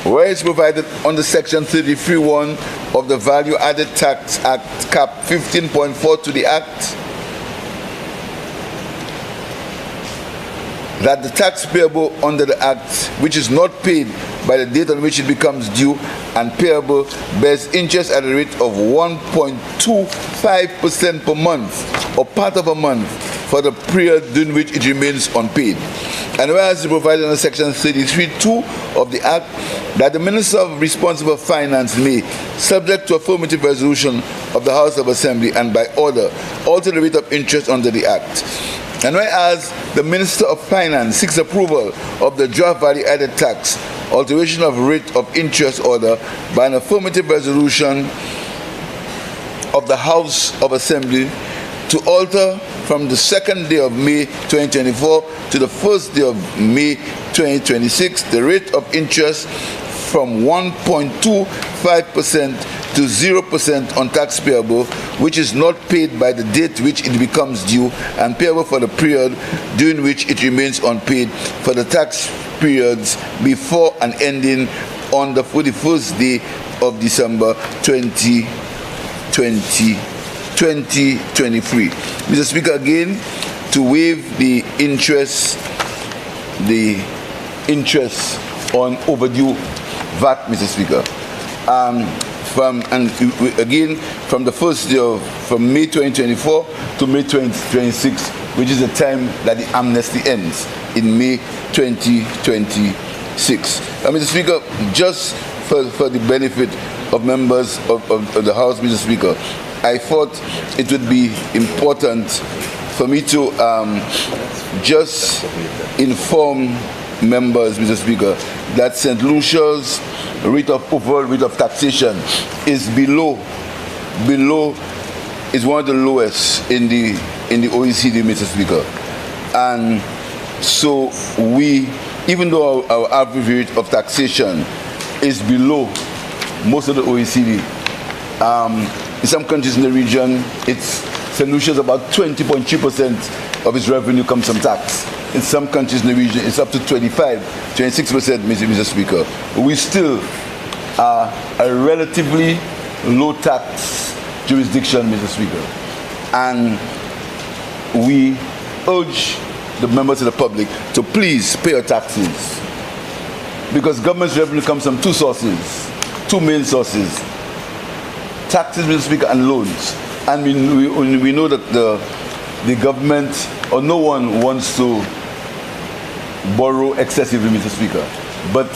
where it's provided under Section 33(1) of the Value Added Tax Act, Cap 15.4 to the Act, that the tax payable under the Act, which is not paid by the date on which it becomes due and payable, bears interest at a rate of 1.25% per month or part of a month for the period during which it remains unpaid. And whereas it provided under Section 33(2) of the Act, that the Minister responsible for Finance may, subject to affirmative resolution of the House of Assembly and by order, alter the rate of interest under the Act. And whereas the Minister of Finance seeks approval of the draft value added tax alteration of rate of interest order by an affirmative resolution of the House of Assembly to alter from the 2nd day of May 2024 to the 1st day of May 2026 the rate of interest from 1.25% to 0% on tax payable, which is not paid by the date which it becomes due and payable for the period during which it remains unpaid for the tax periods before and ending on the 41st day of December 2023. Mr. Speaker, again, to waive the interest on overdue VAT, Mr. Speaker. From the first day from May 2024 to May 2026, which is the time that the amnesty ends in May 2026. Mr. Speaker, just for the benefit of members of the House, Mr. Speaker, I thought it would be important for me to just inform members, Mr. Speaker, that St. Lucia's overall rate of taxation is is one of the lowest in the OECD, Mr. Speaker. And so even though our average rate of taxation is below most of the OECD, in some countries in the region, St. Lucia's about 20.3% of its revenue comes from tax. In some countries in the region, it's up to 26%, Mr. Speaker. We still are a relatively low tax jurisdiction, Mr. Speaker. And we urge the members of the public to please pay your taxes, because government's revenue comes from two main sources: taxes, Mr. Speaker, and loans. And we know that the government or no one wants to borrow excessively, Mr. Speaker. But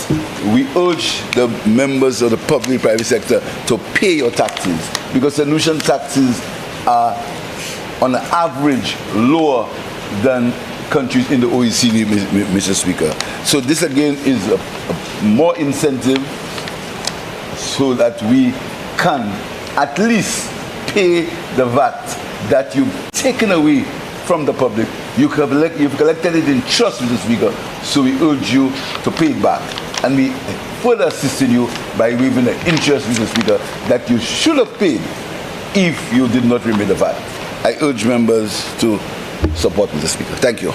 we urge the members of the public private sector to pay your taxes, because St. Lucian taxes are on average lower than countries in the OECD, Mr. Speaker. So this again is a more incentive so that we can at least pay the VAT that you've taken away from the public. You've collected it in trust, Mr. Speaker, so we urge you to pay it back. And we further assisted you by waiving the interest, Mr. Speaker, that you should have paid if you did not remit the VAT. I urge members to support, Mr. Speaker. Thank you.